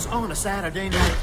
What's on a Saturday night?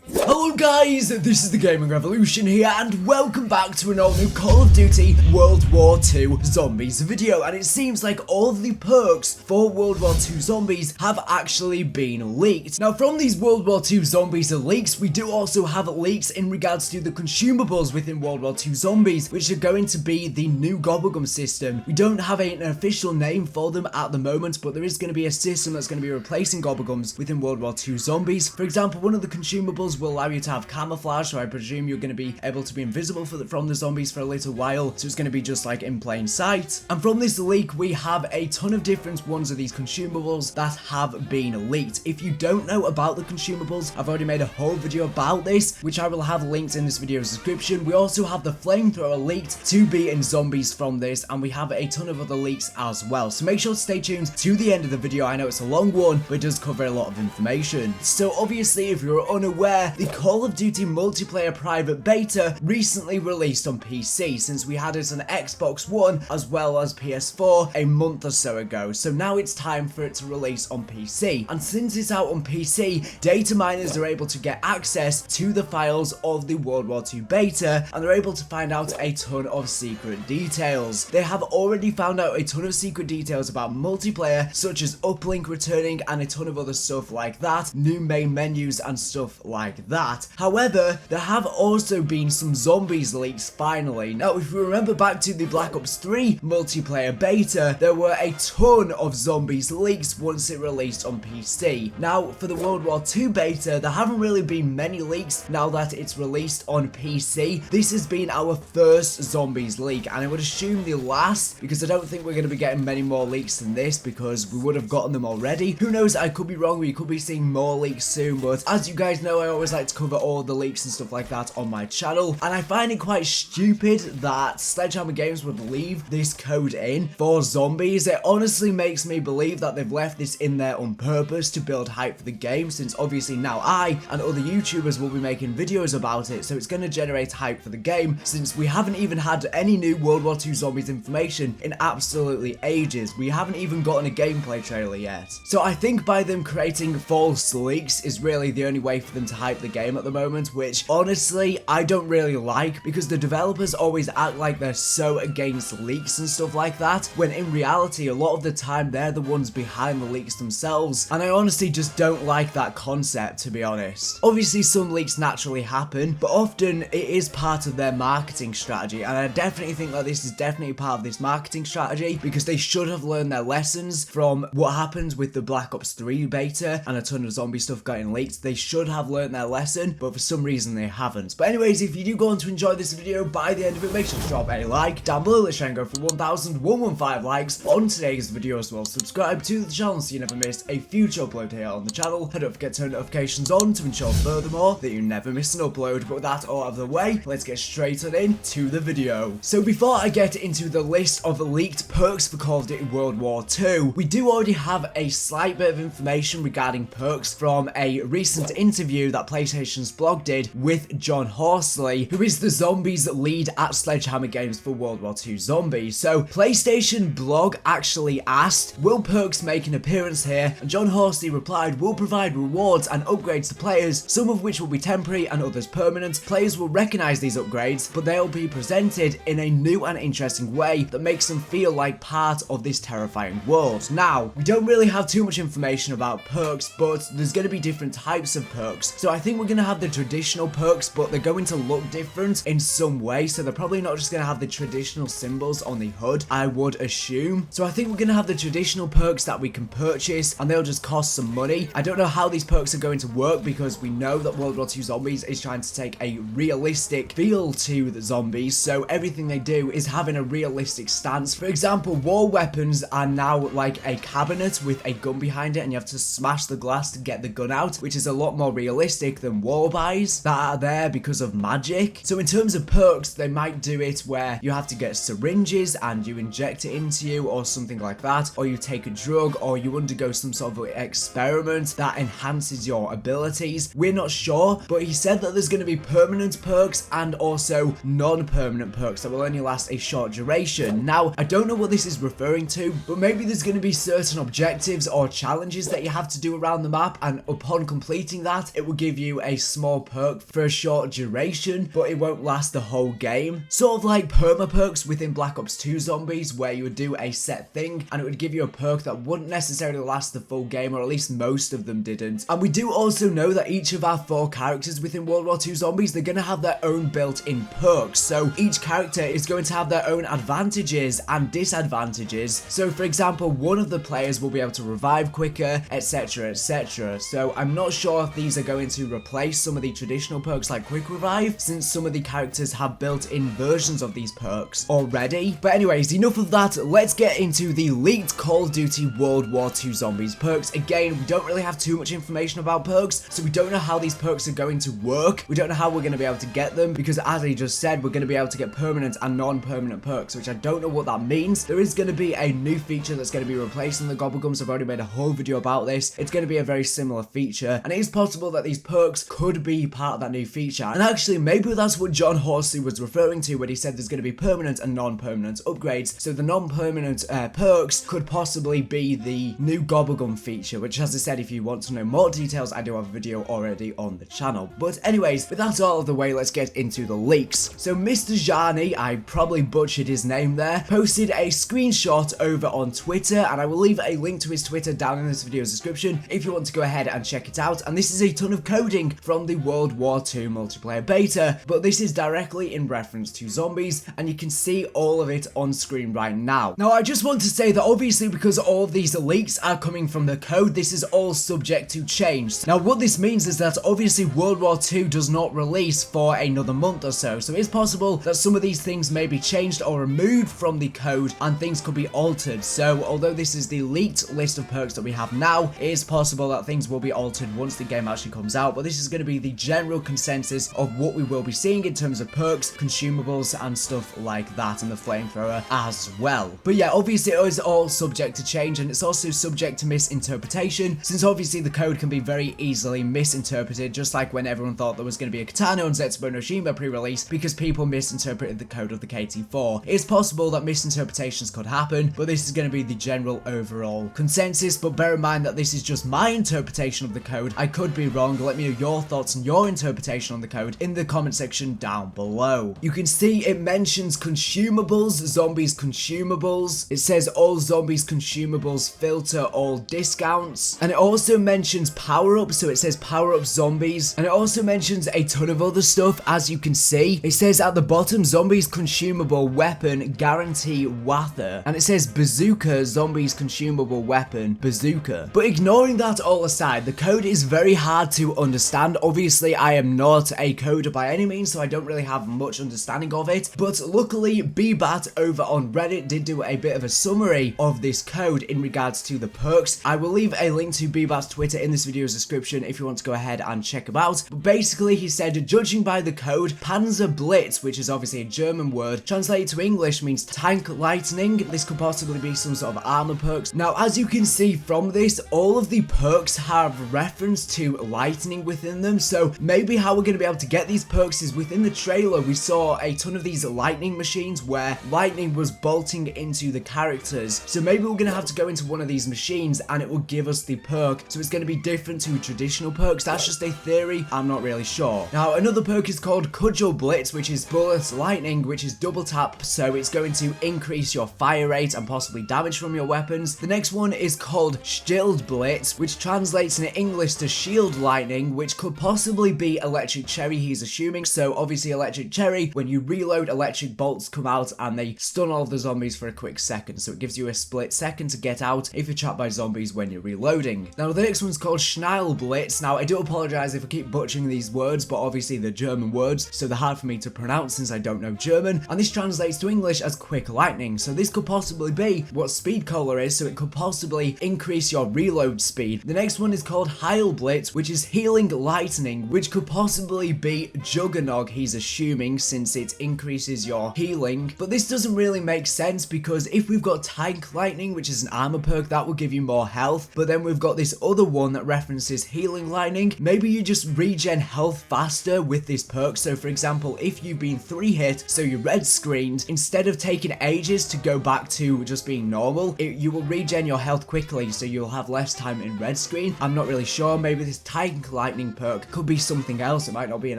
Hello guys, this is the Gaming Revolution here, and welcome back to an all-new Call of Duty World War II Zombies video. And it seems like all of the perks for World War II Zombies have actually been leaked. Now, from these World War II Zombies leaks, we do also have leaks in regards to the consumables within World War II Zombies, which are going to be the new GOBBLEGUMS system. We don't have an official name for them at the moment, but there is going to be a system that's going to be replacing GOBBLEGUMS within World War II Zombies. For example, one of the consumables will allow you to have camouflage, so I presume you're going to be able to be invisible from the zombies for a little while, so it's going to be just like in plain sight. And from this leak, we have a ton of different ones of these consumables that have been leaked. If you don't know about the consumables, I've already made a whole video about this, which I will have linked in this video's description. We also have the Flamethrower leaked to be in zombies from this, and we have a ton of other leaks as well, so make sure to stay tuned to the end of the video. I know it's a long one, but it does cover a lot of information. So obviously, if you're unaware, the Call of Duty multiplayer private beta recently released on PC, since we had it on Xbox One as well as PS4 a month or so ago. So now it's time for it to release on PC, and since it's out on PC, data miners are able to get access to the files of the World War II beta, and they're able to find out a ton of secret details. They have already found out a ton of secret details about multiplayer, such as uplink returning and a ton of other stuff like that, new main menus and stuff like that. However, there have also been some zombies leaks finally. Now, if you remember back to the Black Ops 3 multiplayer beta, there were a ton of zombies leaks once it released on PC. Now, for the World War II beta, there haven't really been many leaks now that it's released on PC. This has been our first zombies leak, and I would assume the last, because I don't think we're going to be getting many more leaks than this, because we would have gotten them already. Who knows, I could be wrong, we could be seeing more leaks soon, but as you guys know, I always like to cover all the leaks and stuff like that on my channel, and I find it quite stupid that Sledgehammer Games would leave this code in for zombies. It honestly makes me believe that they've left this in there on purpose to build hype for the game, since obviously now I and other YouTubers will be making videos about it, so it's going to generate hype for the game, since we haven't even had any new World War II Zombies information in absolutely ages. We haven't even gotten a gameplay trailer yet. So I think by them creating false leaks is really the only way for them to hype the game at the moment, which honestly I don't really like, because the developers always act like they're so against leaks and stuff like that, when in reality a lot of the time they're the ones behind the leaks themselves, and I honestly just don't like that concept, to be honest. Obviously some leaks naturally happen, but often it is part of their marketing strategy, and I definitely think that this is definitely part of this marketing strategy, because they should have learned their lessons from what happened with the Black Ops 3 beta and a ton of zombie stuff getting leaked. They should have learned their lesson, but for some reason they haven't. But anyways, if you do go on to enjoy this video, by the end of it, make sure to drop a like down below. Let's try and go for 1,115 likes on today's video as well. Subscribe to the channel so you never miss a future upload here on the channel, and don't forget to turn notifications on to ensure furthermore that you never miss an upload. But with that all out of the way, let's get straight on into the video. So before I get into the list of leaked perks for Call of Duty World War II, we do already have a slight bit of information regarding perks from a recent interview that PlayStation's blog did with John Horsley, who is the zombies lead at Sledgehammer Games for World War II Zombies. So PlayStation blog actually asked, will perks make an appearance here? And John Horsley replied, we'll provide rewards and upgrades to players, some of which will be temporary and others permanent. Players will recognize these upgrades, but they'll be presented in a new and interesting way that makes them feel like part of this terrifying world. Now, we don't really have too much information about perks, but there's going to be different types of perks. So I think we're going to have the traditional perks, but they're going to look different in some way, so they're probably not just going to have the traditional symbols on the HUD, I would assume. So I think we're going to have the traditional perks that we can purchase, and they'll just cost some money. I don't know how these perks are going to work, because we know that World War II Zombies is trying to take a realistic feel to the zombies, so everything they do is having a realistic stance. For example, war weapons are now like a cabinet with a gun behind it, and you have to smash the glass to get the gun out, which is a lot more realistic click them wallbys that are there because of magic. So in terms of perks, they might do it where you have to get syringes and you inject it into you or something like that, or you take a drug, or you undergo some sort of experiment that enhances your abilities. We're not sure, but he said that there's going to be permanent perks and also non-permanent perks that will only last a short duration. Now, I don't know what this is referring to, but maybe there's going to be certain objectives or challenges that you have to do around the map, and upon completing that, it will give you a small perk for a short duration, but it won't last the whole game. Sort of like perma perks within Black Ops 2 Zombies, where you would do a set thing and it would give you a perk that wouldn't necessarily last the full game, or at least most of them didn't. And we do also know that each of our 4 characters within World War II Zombies, they're going to have their own built-in perks. So each character is going to have their own advantages and disadvantages. So for example, one of the players will be able to revive quicker, etc, etc. So I'm not sure if these are going to replace some of the traditional perks like quick revive, since some of the characters have built-in versions of these perks already. But anyways, enough of that. Let's get into the leaked Call of Duty World War II Zombies perks. Again, we don't really have too much information about perks, so we don't know how these perks are going to work. We don't know how we're going to be able to get them, because as I just said, we're going to be able to get permanent and non-permanent perks, which I don't know what that means. There is going to be a new feature that's going to be replacing the GOBBLEGUMS. I've already made a whole video about this. It's going to be a very similar feature, and it is possible that these perks could be part of that new feature. And actually, maybe that's what John Horsey was referring to when he said there's going to be permanent and non-permanent upgrades. So the non-permanent perks could possibly be the new GOBBLEGUM feature, which, as I said, if you want to know more details, I do have a video already on the channel. But anyways, with that out of the way, let's get into the leaks. So Mr. Jani, I probably butchered his name there, posted a screenshot over on Twitter, and I will leave a link to his Twitter down in this video's description if you want to go ahead and check it out. And this is a ton of coding from the World War II multiplayer beta, but this is directly in reference to zombies, and you can see all of it on screen right now. Now, I just want to say that obviously, because all of these leaks are coming from the code, this is all subject to change. Now, what this means is that obviously World War II does not release for another month or so, so it's possible that some of these things may be changed or removed from the code and things could be altered. So although this is the leaked list of perks that we have now, it is possible that things will be altered once the game actually comes out, but this is going to be the general consensus of what we will be seeing in terms of perks, consumables, and stuff like that, and the Flamethrower as well. But yeah, obviously it is all subject to change, and it's also subject to misinterpretation, since obviously the code can be very easily misinterpreted, just like when everyone thought there was going to be a Katana on Zetsubo no Shinba pre-release because people misinterpreted the code of the KT4. It's possible that misinterpretations could happen, but this is going to be the general overall consensus. But bear in mind that this is just my interpretation of the code. I could be wrong. Let me know your thoughts and your interpretation on the code in the comment section down below. You can see it mentions consumables, zombies consumables. It says all zombies consumables filter all discounts, and it also mentions power-ups, so it says power-up zombies, and it also mentions a ton of other stuff. As you can see, it says at the bottom, zombies consumable weapon guarantee Wather, and it says bazooka zombies consumable weapon bazooka. But ignoring that all aside, the code is very hard to understand. Obviously, I am not a coder by any means, so I don't really have much understanding of it, but luckily BBAT over on Reddit did do a bit of a summary of this code in regards to the perks. I will leave a link to BBAT's Twitter in this video's description if you want to go ahead and check him out. But basically, he said, judging by the code, Panzer Blitz, which is obviously a German word, translated to English means tank lightning. This could possibly be some sort of armor perks. Now, as you can see from this, all of the perks have reference to lightning within them, so maybe how we're going to be able to get these perks is within the trailer. We saw a ton of these lightning machines where lightning was bolting into the characters, so maybe we're going to have to go into one of these machines and it will give us the perk, so it's going to be different to traditional perks. That's just a theory, I'm not really sure. Now, another perk is called Cudgel Blitz, which is bullets lightning, which is double tap, so it's going to increase your fire rate and possibly damage from your weapons. The next one is called Shield Blitz, which translates in English to shield lightning, which could possibly be electric cherry, he's assuming. So obviously electric cherry, when you reload, electric bolts come out and they stun all of the zombies for a quick second, so it gives you a split second to get out if you're trapped by zombies when you're reloading. Now the next one's called Snail Blitz. Now I do apologize if I keep butchering these words, but obviously they're German words, so they're hard for me to pronounce since I don't know German, and this translates to English as quick lightning. So this could possibly be what speed cola is, so it could possibly increase your reload speed. The next one is called Heil Blitz, which is healing Healing Lightning, which could possibly be Juggernog, he's assuming, since it increases your healing. But this doesn't really make sense, because if we've got Tank Lightning, which is an armor perk, that will give you more health, but then we've got this other one that references Healing Lightning. Maybe you just regen health faster with this perk. So for example, if you've been 3 hit, so you're red screened, instead of taking ages to go back to just being normal, you will regen your health quickly, so you'll have less time in red screen. I'm not really sure. Maybe this Tank Lightning perk could be something else. It might not be an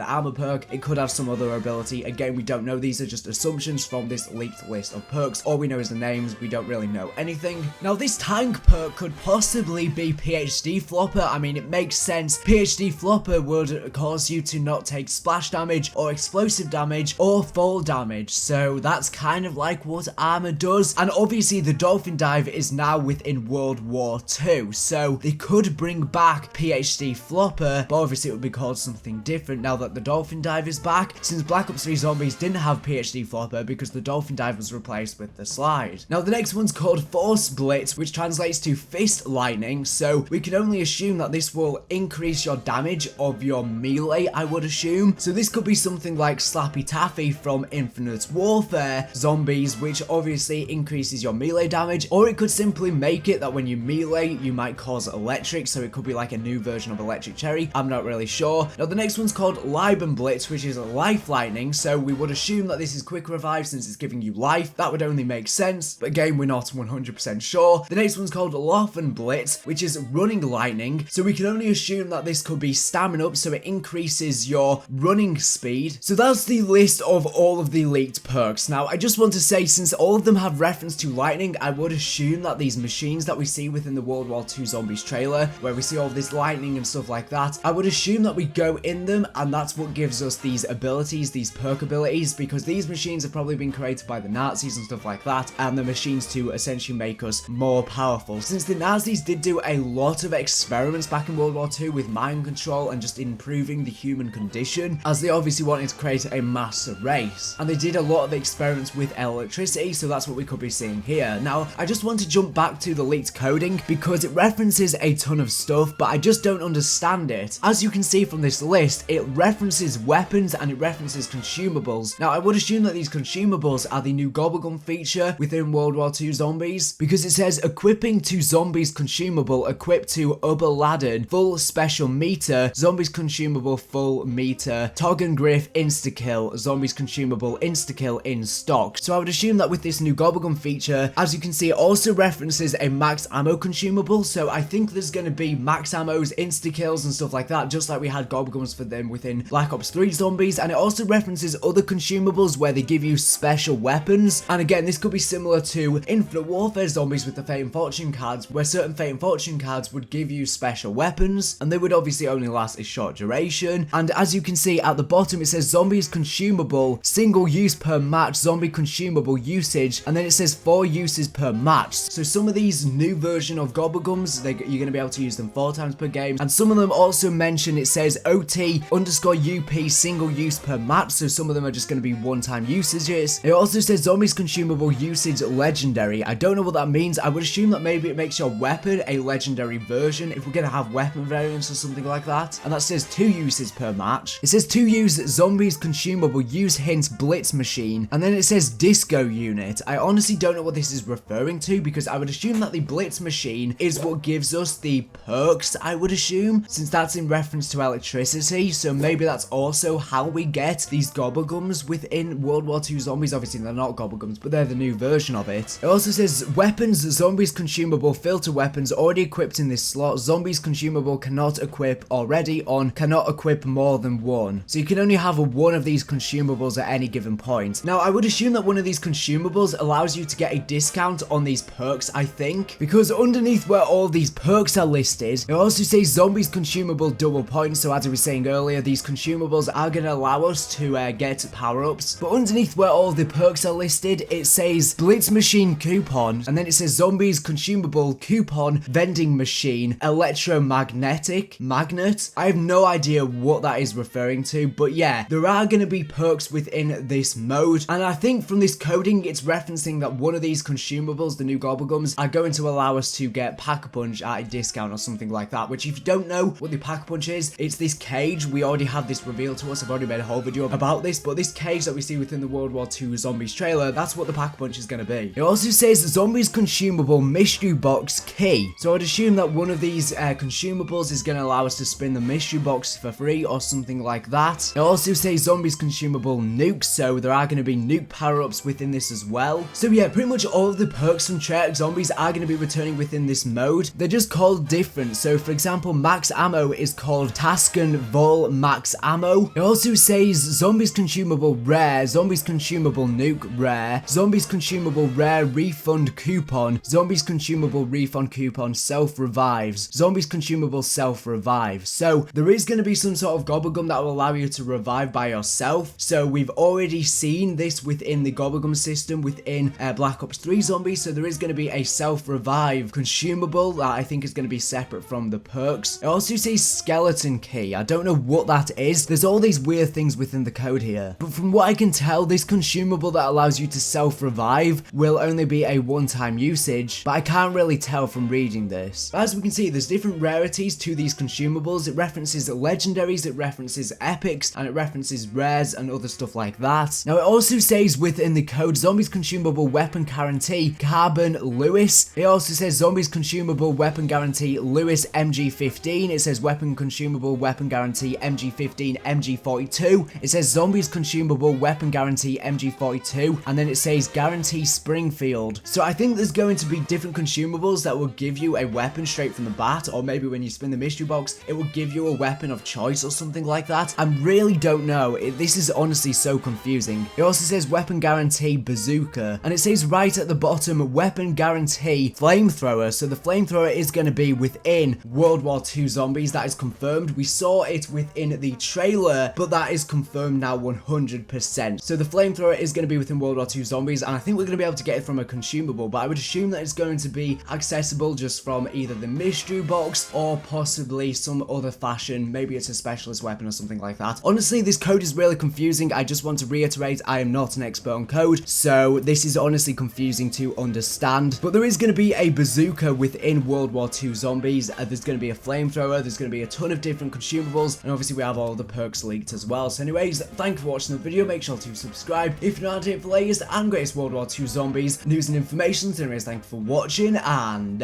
armor perk. It could have some other ability. Again, we don't know. These are just assumptions from this leaked list of perks. All we know is the names. We don't really know anything. Now, this tank perk could possibly be PhD Flopper. I mean, it makes sense. PhD Flopper would cause you to not take splash damage or explosive damage or fall damage. So that's kind of like what armor does. And obviously the Dolphin Dive is now within World War II. So they could bring back PhD Flopper, but obviously it would be called something different now that the Dolphin Dive is back, since Black Ops 3 Zombies didn't have PhD Flopper because the Dolphin Dive was replaced with the slide. Now the next one's called Force Blitz, which translates to Fist Lightning, so we can only assume that this will increase your damage of your melee, I would assume. So this could be something like Slappy Taffy from Infinite Warfare Zombies, which obviously increases your melee damage, or it could simply make it that when you melee, you might cause electric, so it could be like a new version of Electric Cherry. I'm not really sure. Now the next one's called Liben Blitz, which is Life Lightning, so we would assume that this is quick revive since it's giving you life. That would only make sense, but again, we're not 100% sure. The next one's called Laughing Blitz, which is Running Lightning, so we can only assume that this could be stamina up, so it increases your running speed. So that's the list of all of the leaked perks. Now I just want to say, since all of them have reference to lightning, I would assume that these machines that we see within the World War II Zombies trailer, where we see all of this lightning and stuff like that, I would assume that we go in them, and that's what gives us these abilities, these perk abilities, because these machines have probably been created by the Nazis and stuff like that, and the machines to essentially make us more powerful. Since the Nazis did do a lot of experiments back in World War II with mind control and just improving the human condition, as they obviously wanted to create a mass race, and they did a lot of experiments with electricity, so that's what we could be seeing here. Now I just want to jump back to the leaked coding, because it references a ton of stuff, but I just don't understand it. As you can see from this list, it references weapons and it references consumables. Now I would assume that these consumables are the new Gobblegum feature within World War II Zombies, because it says equipping to zombies consumable equipped to upper ladder full special meter, zombies consumable full meter, Tog and Griff insta kill, zombies consumable insta kill in stock. So I would assume that with this new Gobblegum feature, as you can see, it also references a max ammo consumable, so I think there's going to be max ammos, insta kills and stuff like that, just like we had Gobblegums for them within Black Ops 3 Zombies. And it also references other consumables where they give you special weapons, and again, this could be similar to Infinite Warfare Zombies with the Fate and Fortune cards, where certain Fate and Fortune cards would give you special weapons, and they would obviously only last a short duration. And as you can see at the bottom, it says zombies consumable, single use per match, zombie consumable usage, and then it says 4 uses per match. So some of these new version of Gobblegums, you're going to be able to use them 4 times per game, and some of them also mention, it says OT_UP single use per match, so some of them are just going to be one-time usages. It also says zombies consumable usage legendary. I don't know what that means. I would assume that maybe it makes your weapon a legendary version, if we're going to have weapon variants or something like that. And that says 2 uses per match. It says 2 use zombies consumable use hint blitz machine, and then it says disco unit. I honestly don't know what this is referring to, because I would assume that the blitz machine is what gives us the perks, I would assume, since that's in reference to electricity. So maybe that's also how we get these Gobblegums within World War II Zombies. Obviously they're not Gobblegums, but they're the new version of it. It also says weapons, zombies consumable filter weapons already equipped in this slot, zombies consumable cannot equip already on, cannot equip more than 1. So you can only have one of these consumables at any given point. Now I would assume that one of these consumables allows you to get a discount on these perks, I think, because underneath where all these perks are listed, it also says zombies consumable double points. So as I was saying earlier, these consumables are going to allow us to get power-ups, but underneath where all the perks are listed, it says blitz machine coupon, and then it says zombies consumable coupon vending machine electromagnetic magnet. I have no idea what that is referring to, but yeah, there are going to be perks within this mode, and I think from this coding it's referencing that one of these consumables, the new Gobblegums, are going to allow us to get Pack-a-Punch at a discount or something like that, which if you don't know what the pack-a-punch is. It's this cage. We already had this revealed to us. I've already made a whole video about this, but this cage that we see within the World War II Zombies trailer, that's what the pack-a-punch is going to be. It also says Zombies Consumable Mystery Box Key. So I'd assume that one of these consumables is going to allow us to spin the mystery box for free or something like that. It also says Zombies Consumable Nukes, so there are going to be nuke power-ups within this as well. So yeah, pretty much all of the perks from Treyarch Zombies are going to be returning within this mode. They're just called different. So for example, Max Ammo is called Tasken Vol Max Ammo. It also says Zombies Consumable Rare, Zombies Consumable Nuke Rare, Zombies Consumable Rare Refund Coupon, Zombies Consumable Refund Coupon Self Revives, Zombies Consumable Self Revive. So there is going to be some sort of gobblegum that will allow you to revive by yourself. So we've already seen this within the gobblegum system within Black Ops 3 Zombies. So there is going to be a self revive consumable that I think is going to be separate from the perks. It also says skeleton key. I don't know what that is. There's all these weird things within the code here, but from what I can tell, this consumable that allows you to self revive will only be a one-time usage, but I can't really tell from reading this. But as we can see, there's different rarities to these consumables. It references legendaries, it references epics, and it references rares and other stuff like that. Now it also says within the code Zombies Consumable Weapon Guarantee Carbon Lewis. It also says Zombies Consumable Weapon Guarantee Lewis MG15. It says Weapon Consumable Weapon Guarantee MG15 MG42. It says Zombies Consumable Weapon Guarantee MG42, and then it says Guarantee Springfield. So I think there's going to be different consumables that will give you a weapon straight from the bat, or maybe when you spin the mystery box, it will give you a weapon of choice or something like that. I really don't know. This is honestly so confusing. It also says Weapon Guarantee Bazooka, and it says right at the bottom Weapon Guarantee Flamethrower. So the Flamethrower is going to be within World War II Zombies. That is confirmed. We saw it within the trailer, but that is confirmed now 100%. So the Flamethrower is going to be within World War II Zombies, and I think we're going to be able to get it from a consumable, but I would assume that it's going to be accessible just from either the mystery box or possibly some other fashion. Maybe it's a specialist weapon or something like that. Honestly, this code is really confusing. I just want to reiterate, I am not an expert on code, so this is honestly confusing to understand. But there is going to be a bazooka within World War II Zombies. There's going to be a flamethrower. There's going to be a ton of different consumables, and obviously we have all the perks leaked as well. So anyways, thank you for watching the video. Make sure to subscribe if you're not here for the latest and greatest World War II Zombies news and information. So anyways, thank you for watching, and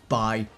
bye.